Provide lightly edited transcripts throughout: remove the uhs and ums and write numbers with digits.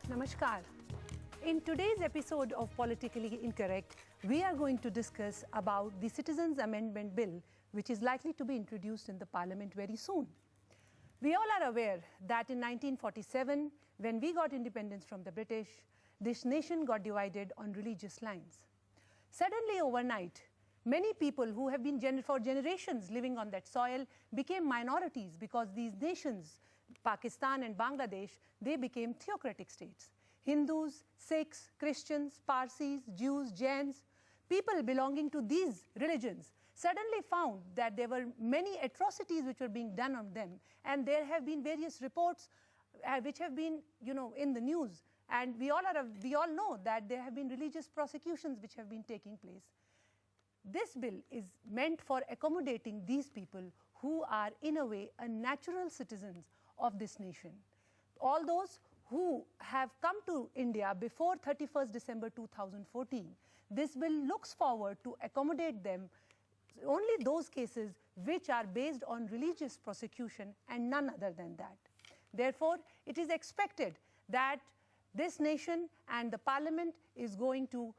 Namaskar. In today's episode of Politically Incorrect, we are going to discuss about the Citizens Amendment Bill, which is likely to be introduced in the Parliament very soon. We all are aware that in 1947, when we got independence from the British, this nation got divided on religious lines. Suddenly, overnight, many people who have been for generations living on that soil became minorities because these nations, Pakistan and Bangladesh, they became theocratic states. Hindus, Sikhs, Christians, Parsis, Jews, Jains, people belonging to these religions suddenly found that there were many atrocities which were being done on them, and there have been various reports which have been, in the news, and we all know that there have been religious prosecutions which have been taking place. This bill is meant for accommodating these people who are, in a way, natural citizens of this nation. All those who have come to India before 31st December 2014, this bill looks forward to accommodate them only those cases which are based on religious prosecution and none other than that. Therefore, it is expected that this nation and the Parliament is going to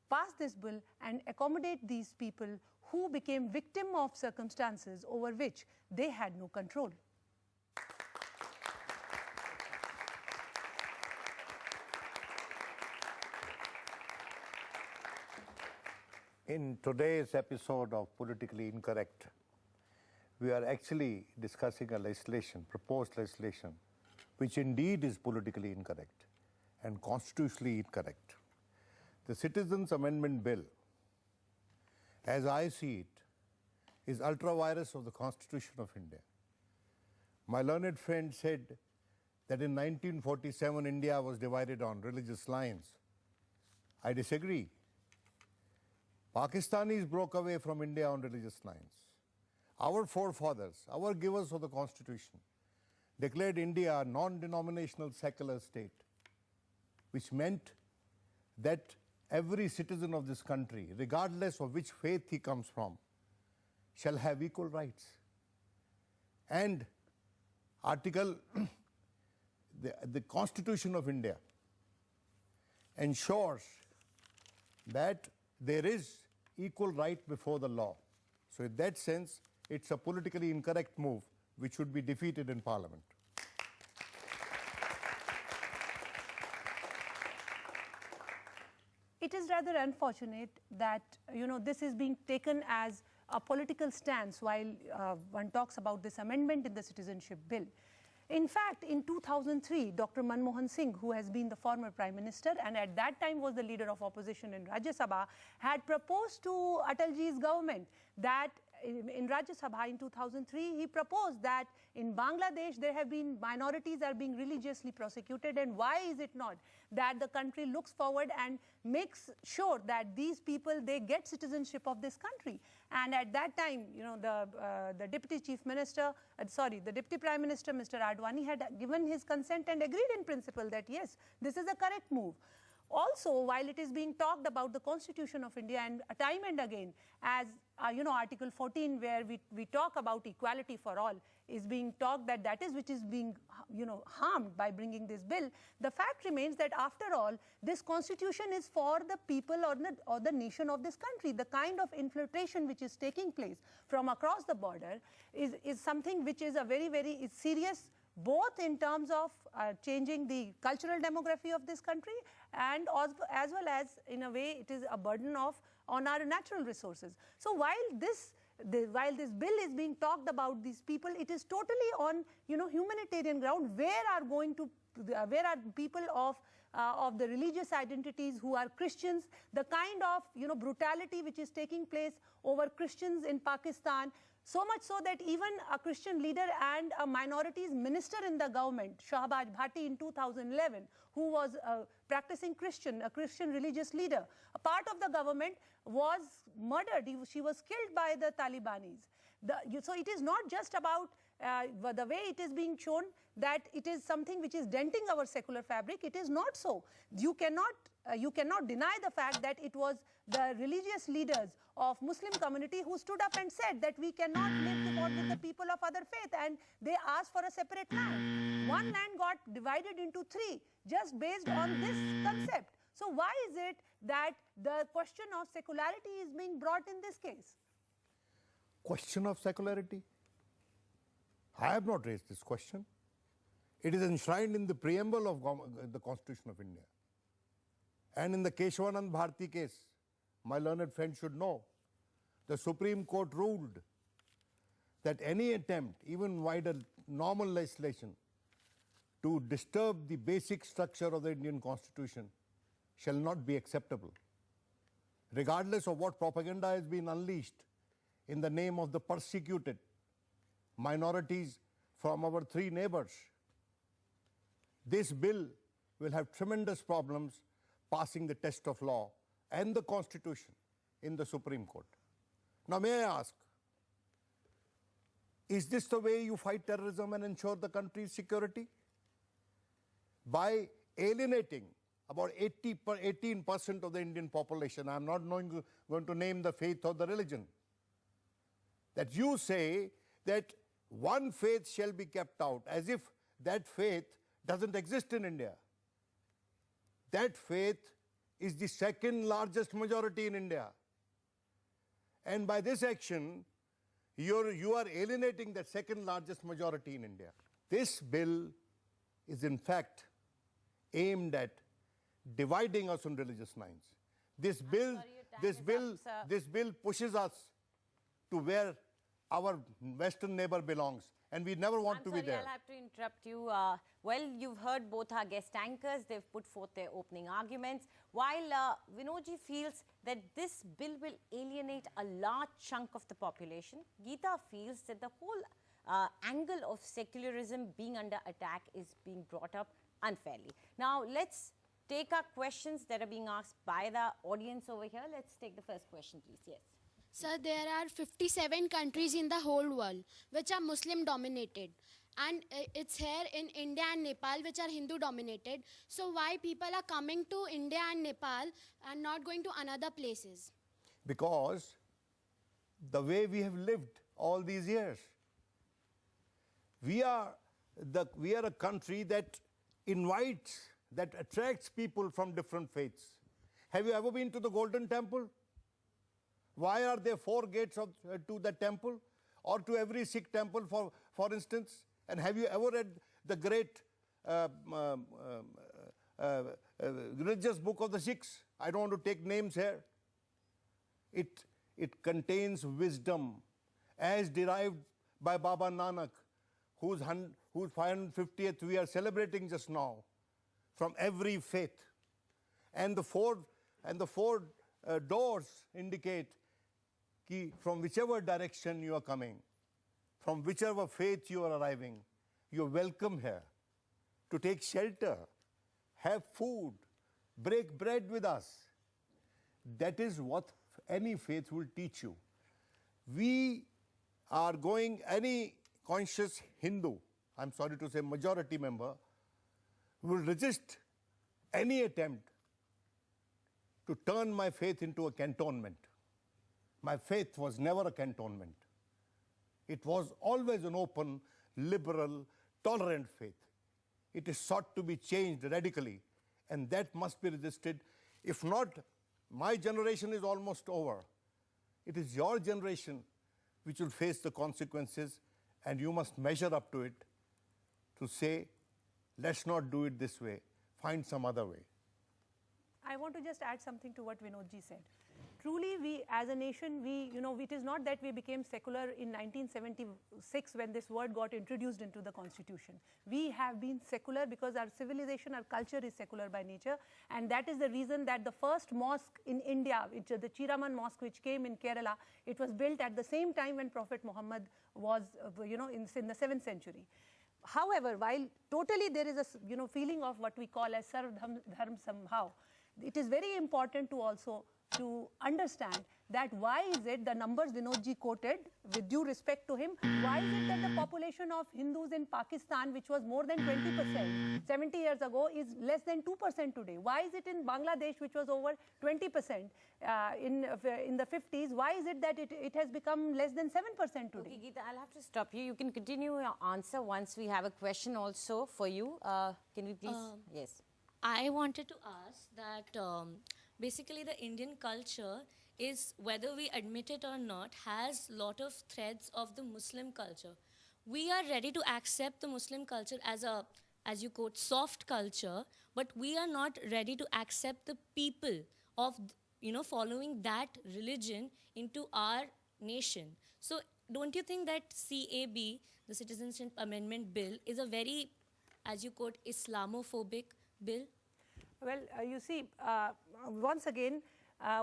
pass this bill and accommodate these people who became victim of circumstances over which they had no control. In today's episode of Politically Incorrect, we are actually discussing a legislation, proposed legislation, which indeed is politically incorrect and constitutionally incorrect. The Citizens Amendment Bill, as I see it, is ultra-virus of the Constitution of India. My learned friend said that in 1947 India was divided on religious lines. I disagree. Pakistanis broke away from India on religious lines. Our forefathers, our givers of the Constitution, declared India a non-denominational secular state, which meant that every citizen of this country, regardless of which faith he comes from, shall have equal rights. And the Constitution of India ensures that there is equal right before the law. So in that sense, it's a politically incorrect move which should be defeated in Parliament. It is rather unfortunate that, this is being taken as a political stance while one talks about this amendment in the Citizenship Bill. In fact, in 2003, Dr. Manmohan Singh, who has been the former Prime Minister and at that time was the leader of opposition in Rajya Sabha, had proposed to Atalji's government that in Rajya Sabha in 2003, he proposed that in Bangladesh there have been minorities are being religiously prosecuted, and why is it not that the country looks forward and makes sure that these people, they get citizenship of this country. And at that time, the Deputy Chief Minister, the Deputy Prime Minister, Mr. Advani, had given his consent and agreed in principle that yes, this is a correct move. Also, while it is being talked about the Constitution of India and time and again, as Article 14, where we talk about equality for all, is being talked that is which is being harmed by bringing this bill. The fact remains that after all, this Constitution is for the people or the nation of this country. The kind of infiltration which is taking place from across the border is something which is a very, very serious, both in terms of changing the cultural demography of this country and as well as, in a way, it is a burden on our natural resources. So while this bill is being talked about these people, it is totally on humanitarian ground. Where are people of the religious identities who are Christians, the kind of brutality which is taking place over Christians in Pakistan, so much so that even a Christian leader and a minorities minister in the government, Shahbaz Bhatti in 2011, who was a Christian religious leader, a part of the government, was murdered. She was killed by the Talibanis. So it is not just about the way it is being shown that it is something which is denting our secular fabric. It is not so. You cannot deny the fact that it was the religious leaders of Muslim community who stood up and said that we cannot live with the people of other faith, and they asked for a separate land. One land got divided into three just based on this concept. So why is it that the question of secularity is being brought in this case? Question of secularity? I have not raised this question. It is enshrined in the preamble of the Constitution of India. And in the Keshavanand Bharati case, my learned friend should know, the Supreme Court ruled that any attempt, even wider normal legislation, to disturb the basic structure of the Indian Constitution shall not be acceptable, regardless of what propaganda has been unleashed in the name of the persecuted minorities from our three neighbors. This bill will have tremendous problems passing the test of law and the Constitution in the Supreme Court. Now, may I ask, is this the way you fight terrorism and ensure the country's security? By alienating about 18% of the Indian population, I'm not going to name the faith or the religion, that you say that one faith shall be kept out, as if that faith doesn't exist in India. That faith is the second largest majority in India. And by this action, you are alienating that second largest majority in India. This bill is in fact aimed at dividing us on religious lines. This bill pushes us to where our Western neighbor belongs, and we never want to be there. I'll have to interrupt you. Well, you've heard both our guest anchors. They've put forth their opening arguments. While Vinodji feels that this bill will alienate a large chunk of the population, Geeta feels that the whole angle of secularism being under attack is being brought up unfairly. Now, let's take our questions that are being asked by the audience over here. Let's take the first question, please. Yes. Sir, there are 57 countries in the whole world which are Muslim dominated, and it's here in India and Nepal which are Hindu dominated. So why people are coming to India and Nepal and not going to another places? Because the way we have lived all these years, we are a country that invites, that attracts people from different faiths. Have you ever been to the Golden Temple? Why are there 4 gates to the temple, or to every Sikh temple, for instance? And have you ever read the great religious book of the Sikhs? I don't want to take names here. It contains wisdom as derived by Baba Nanak, whose 550th we are celebrating just now, from every faith. And the four doors indicate from whichever direction you are coming, from whichever faith you are arriving, you are welcome here to take shelter, have food, break bread with us. That is what any faith will teach you. We are going, any conscious Hindu, I'm sorry to say majority member, will resist any attempt to turn my faith into a cantonment. My faith was never a cantonment. It was always an open, liberal, tolerant faith. It is sought to be changed radically, and that must be resisted. If not, my generation is almost over. It is your generation which will face the consequences, and you must measure up to it to say, let's not do it this way, find some other way. I want to just add something to what Vinodji said. Truly, we as a nation, it is not that we became secular in 1976 when this word got introduced into the Constitution. We have been secular because our civilization, our culture is secular by nature, and that is the reason that the first mosque in India, the Chiraman Mosque, which came in Kerala, it was built at the same time when Prophet Muhammad was, in the 7th century. However, while totally there is a feeling of what we call as sarv dharm somehow, it is very important to also to understand that why is it the numbers Vinodji quoted, with due respect to him, why is it that the population of Hindus in Pakistan, which was more than 20% 70 years ago, is less than 2% today? Why is it in Bangladesh, which was over 20% in the 50s, why is it that it has become less than 7% today? Okay, Geeta, I'll have to stop you. You can continue your answer once we have a question also for you. Can we please? Yes. I wanted to ask that basically the Indian culture is, whether we admit it or not, has lot of threads of the Muslim culture. We are ready to accept the Muslim culture as a, as you quote, soft culture, but we are not ready to accept the people of, following that religion into our nation. So don't you think that CAB, the Citizenship Amendment Bill, is a very, as you quote, Islamophobic bill? Well, you see, once again,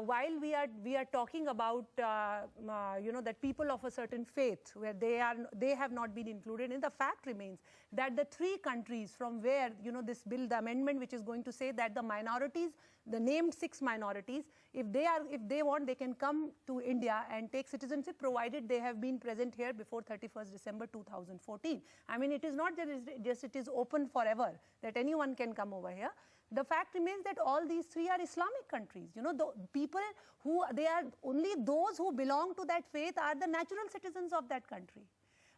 while we are talking about that people of a certain faith where they have not been included, and the fact remains that the 3 countries from where this bill, the amendment which is going to say that the minorities, the named 6 minorities, if they want, they can come to India and take citizenship, provided they have been present here before 31st December 2014. I mean, it is not that it is open forever, that anyone can come over here. The fact remains that all these 3 are Islamic countries. The people only those who belong to that faith are the natural citizens of that country.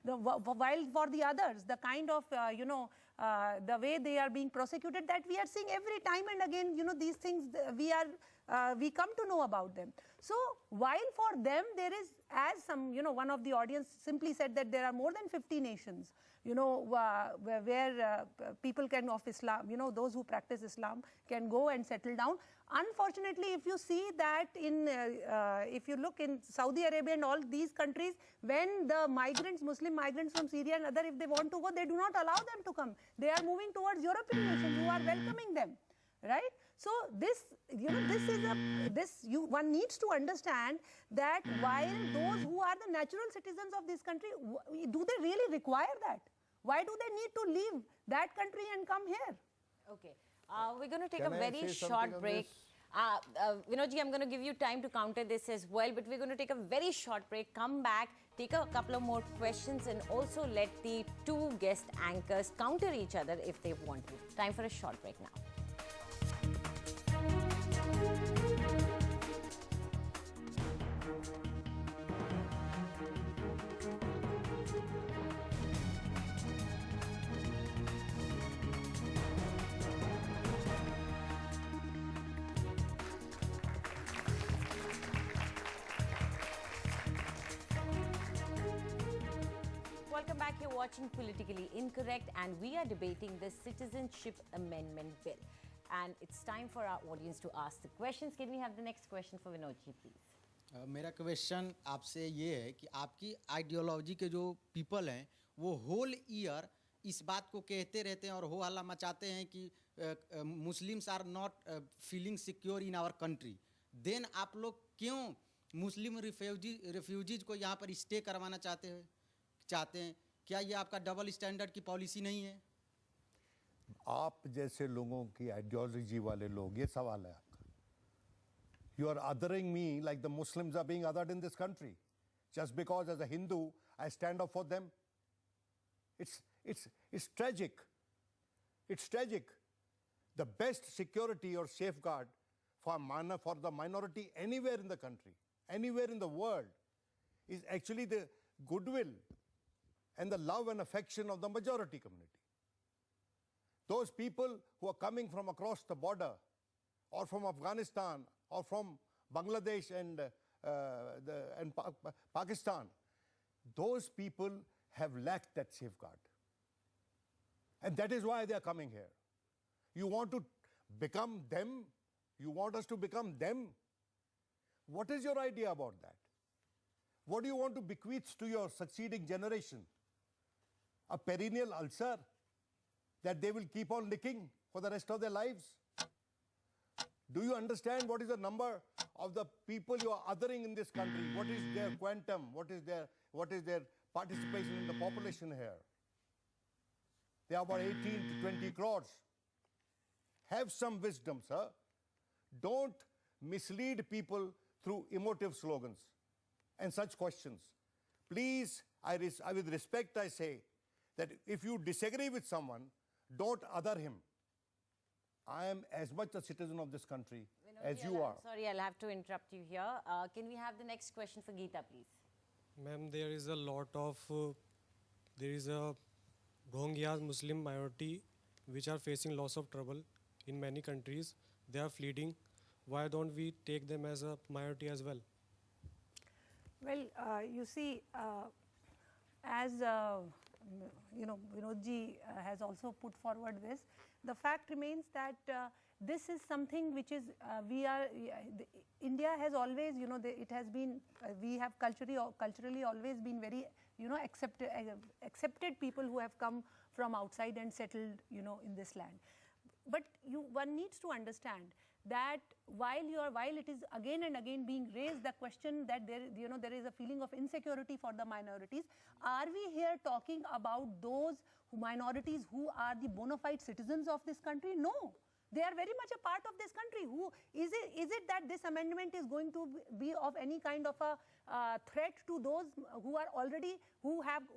While for the others, the kind of, the way they are being prosecuted, that we are seeing every time and again, these things, we come to know about them. So while for them there is, as some, one of the audience simply said that there are more than 50 nations, where people can of Islam, those who practice Islam can go and settle down. Unfortunately, if you see that if you look in Saudi Arabia and all these countries, when the migrants, Muslim migrants from Syria and other, if they want to go, they do not allow them to come. They are moving towards European nations who are welcoming them, right? So this, one needs to understand that while those who are the natural citizens of this country, do they really require that? Why do they need to leave that country and come here? Okay. We're going to take Can a I very say short something on break. Vinodji, I'm going to give you time to counter this as well, but we're going to take a very short break, come back, take a couple of more questions, and also let the 2 guest anchors counter each other if they want to. Time for a short break now. Welcome back. You're watching Politically Incorrect, and we are debating the Citizenship Amendment Bill. And it's time for our audience to ask the questions. Can we have the next question for Vinodji, please? मेरा question आपसे ये है कि आपकी ideology के जो people हैं वो होल ईयर इस बात को कहते रहते हैं और हो हल्ला मचाते हैं कि Muslims are not feeling secure in our country, then आप लोग क्यों मुस्लिम रिफ्यूजीज को यहाँ पर स्टे करवाना चाहते हैं? क्या ये आपका डबल स्टैंडर्ड की पॉलिसी नहीं है? आप जैसे लोगों की आइडियोलॉजी वाले लोग, ये सवाल है आपका. You are othering me like the Muslims are being othered in this country, just because as a Hindu I stand up for them. It's tragic. It's tragic. The best security or safeguard for the minority anywhere in the country, anywhere in the world, is actually the goodwill and the love and affection of the majority community. Those people who are coming from across the border, or from Afghanistan, or from Bangladesh and Pakistan, those people have lacked that safeguard. And that is why they are coming here. You want to become them? You want us to become them? What is your idea about that? What do you want to bequeath to your succeeding generation? A perennial ulcer that they will keep on licking for the rest of their lives? Do you understand what is the number of the people you are othering in this country? What is their quantum? What is their participation in the population here? They are about 18 to 20 crores. Have some wisdom, sir. Don't mislead people through emotive slogans and such questions. Please, with respect I say that if you disagree with someone, don't other him. I am as much a citizen of this country as you are. Sorry, I'll have to interrupt you here. Can we have the next question for Geeta, please? Ma'am, there is a lot of, there is a Rohingya Muslim minority which are facing lots of trouble in many countries. They are fleeing. Why don't we take them as a minority as well? Well, you see, as Vinodji has also put forward this, the fact remains that this is something which is India has always, it has been, we have culturally always been very, accepted people who have come from outside and settled, in this land. But one needs to understand that while it is again and again being raised the question that there is a feeling of insecurity for the minorities, are we here talking about those minorities who are the bona fide citizens of this country? No. They are very much a part of this country. Is it that this amendment is going to be of any kind of a threat to those who are already,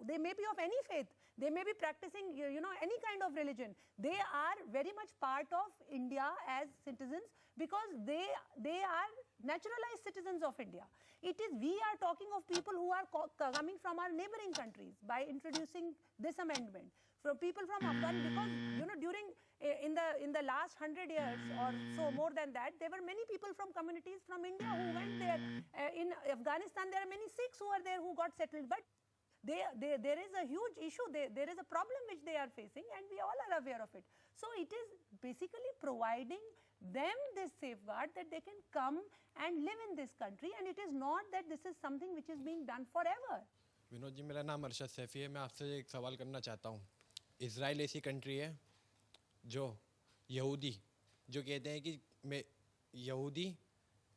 they may be of any faith, they may be practicing, any kind of religion. They are very much part of India as citizens because they are naturalized citizens of India. We are talking of people who are coming from our neighboring countries by introducing this amendment. From people from Afghanistan, because during in the last 100 years or so, more than that, there were many people from communities from India who went there. In Afghanistan, there are many Sikhs who are there who got settled, but there is a huge issue. There is a problem which they are facing, and we all are aware of it. So it is basically providing them this safeguard that they can come and live in this country, and it is not that this is something which is being done forever. Vinod ji, मेरा नाम अरशद सैफी है. मैं आपसे एक सवाल करना चाहता हूँ. इज़राइल ऐसी कंट्री है जो यहूदी जो कहते हैं कि मैं यहूदी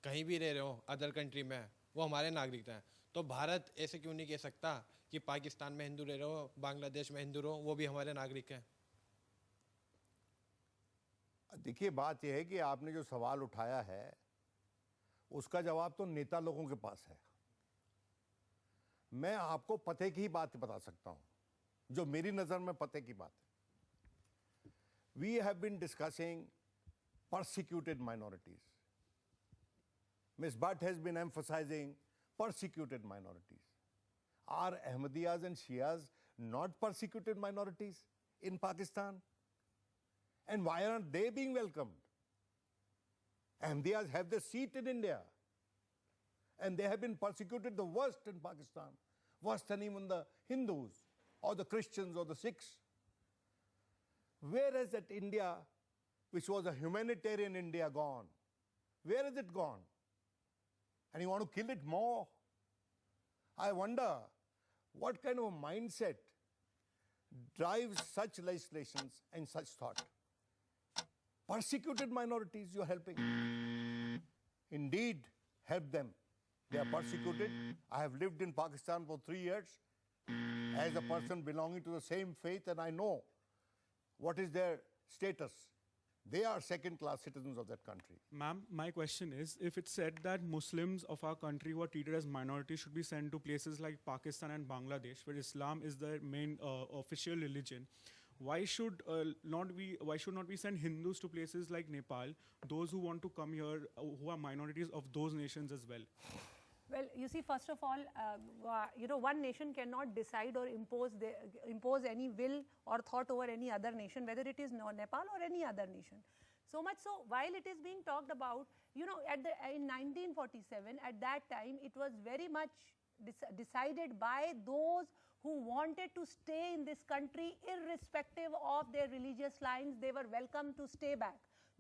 कहीं भी रह रहे हो अदर कंट्री में, वो हमारे नागरिक हैं. तो भारत ऐसे क्यों नहीं कह सकता कि पाकिस्तान में हिंदू रह रहे हो, बांग्लादेश में हिंदू रहो, वो भी हमारे नागरिक हैं? देखिए, बात यह है कि आपने जो सवाल उठाया है उसका जवाब तो नेता लोगों के पास है. मैं आपको पते की ही बात बता सकता हूं, जो मेरी नजर में पते की बात है. We have been discussing persecuted minorities. Ms. Bhatt has been emphasizing persecuted minorities. Are Ahmadiyas and Shias not persecuted minorities in Pakistan? And why aren't they being welcomed? Ahmadiyas have their seat in India. And they have been persecuted the worst in Pakistan, worse than even the Hindus or the Christians or the Sikhs. Where is that India, which was a humanitarian India, gone? Where is it gone? And you want to kill it more? I wonder what kind of a mindset drives such legislations and such thought. Persecuted minorities you are helping. Indeed, help them. They are persecuted. I have lived in Pakistan for 3 years as a person belonging to the same faith, and I know what is their status. They are second-class citizens of that country. Ma'am, my question is, if it's said that Muslims of our country who are treated as minorities should be sent to places like Pakistan and Bangladesh, where Islam is their main official religion, why should not we send Hindus to places like Nepal, those who want to come here, who are minorities of those nations as well? Well, you see, first of all, one nation cannot decide or impose any will or thought over any other nation, whether it is Nepal or any other nation. So much so, while it is being talked about, in 1947, at that time, it was very much decided by those who wanted to stay in this country irrespective of their religious lines. They were welcome to stay back.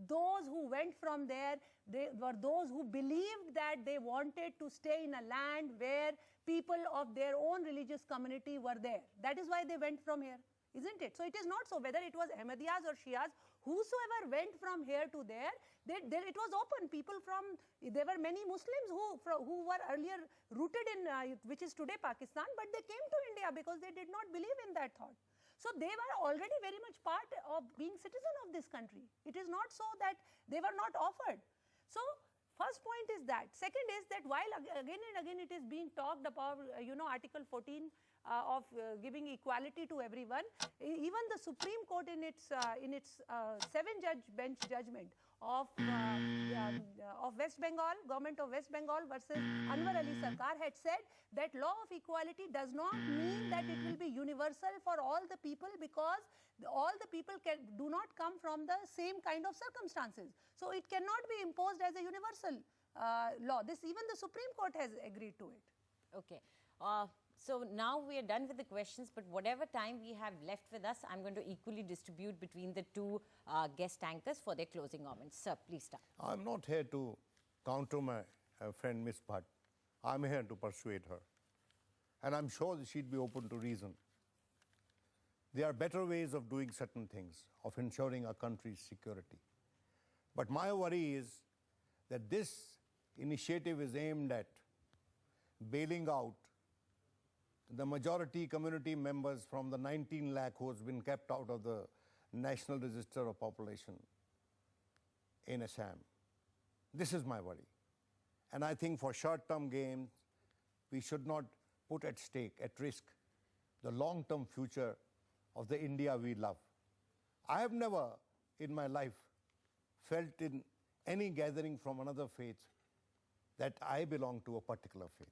Those who went from there, they were those who believed that they wanted to stay in a land where people of their own religious community were there. That is why they went from here, isn't it? So it is not so whether it was Ahmadiyas or Shias, whosoever went from here to there, it was open. There were many Muslims who were earlier rooted in, which is today Pakistan, but they came to India because they did not believe in that thought. So they were already very much part of being citizen of this country. It is not so that they were not offered. So First point is that. Second is that while again and again it is being talked about, Article 14 of giving equality to everyone, even the Supreme Court in its 7-judge bench judgment of West Bengal, government of West Bengal versus Anwar Ali Sarkar had said that law of equality does not mean that it will be universal for all the people, because all the people do not come from the same kind of circumstances. So it cannot be imposed as a universal law. Even the Supreme Court has agreed to it. Okay. So now we are done with the questions, but whatever time we have left with us, I'm going to equally distribute between the two guest anchors for their closing comments. Sir, please start. I'm not here to counter my friend Ms. Bhatt. I'm here to persuade her. And I'm sure that she'd be open to reason. There are better ways of doing certain things, of ensuring our country's security. But my worry is that this initiative is aimed at bailing out the majority community members from the 19 lakh who has been kept out of the National Register of Population in Assam. This is my worry. And I think for short-term gains, we should not put at stake, at risk, the long-term future of the India we love. I have never in my life felt in any gathering from another faith that I belong to a particular faith.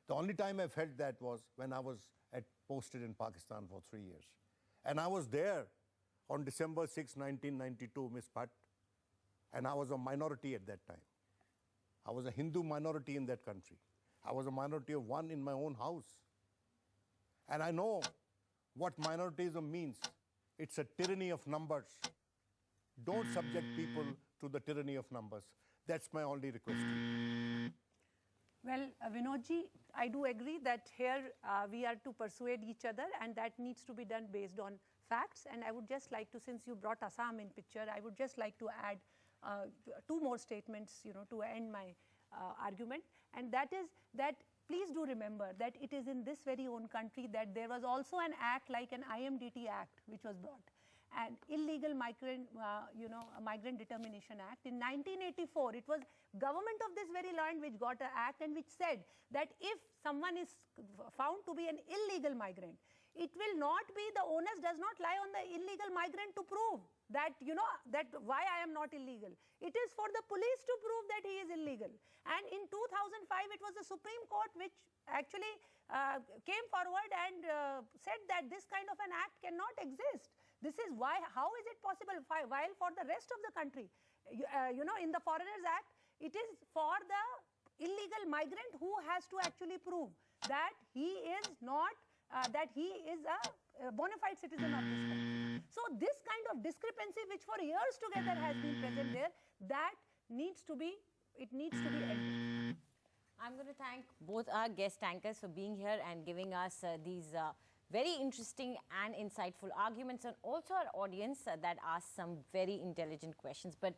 The only time I felt that was when I was posted in Pakistan for 3 years. And I was there on December 6, 1992, Ms. Bhatt, and I was a minority at that time. I was a Hindu minority in that country. I was a minority of one in my own house. And I know what minoritism means. It's a tyranny of numbers. Don't subject people to the tyranny of numbers. That's my only request to you. Well, Vinodji, I do agree that here we are to persuade each other, and that needs to be done based on facts. And I would just like to, since you brought Assam in picture, I would just like to add 2 more statements, to end my argument. And that is that please do remember that it is in this very own country that there was also an act like an IMDT Act which was brought. And Illegal Migrant, Migrant Determination Act. In 1984, it was government of this very land which got an act and which said that if someone is found to be an illegal migrant, it will not be, the onus does not lie on the illegal migrant to prove that, that why I am not illegal. It is for the police to prove that he is illegal. And in 2005, it was the Supreme Court which actually came forward and said that this kind of an act cannot exist. This is why, how is it possible, while for the rest of the country, in the Foreigners Act, it is for the illegal migrant who has to actually prove that he is not, that he is a bona fide citizen of this country. So this kind of discrepancy which for years together has been present there, that needs to be, it needs to be ended. I'm going to thank both our guest anchors for being here and giving us these very interesting and insightful arguments, and also our audience that asked some very intelligent questions. But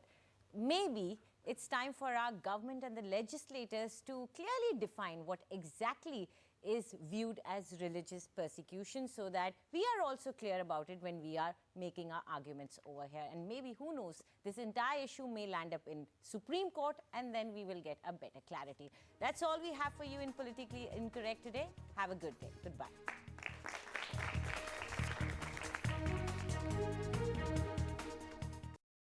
maybe it's time for our government and the legislators to clearly define what exactly is viewed as religious persecution, so that we are also clear about it when we are making our arguments over here. And maybe, who knows, this entire issue may land up in Supreme Court, and then we will get a better clarity. That's all we have for you in Politically Incorrect today. Have a good day. Goodbye.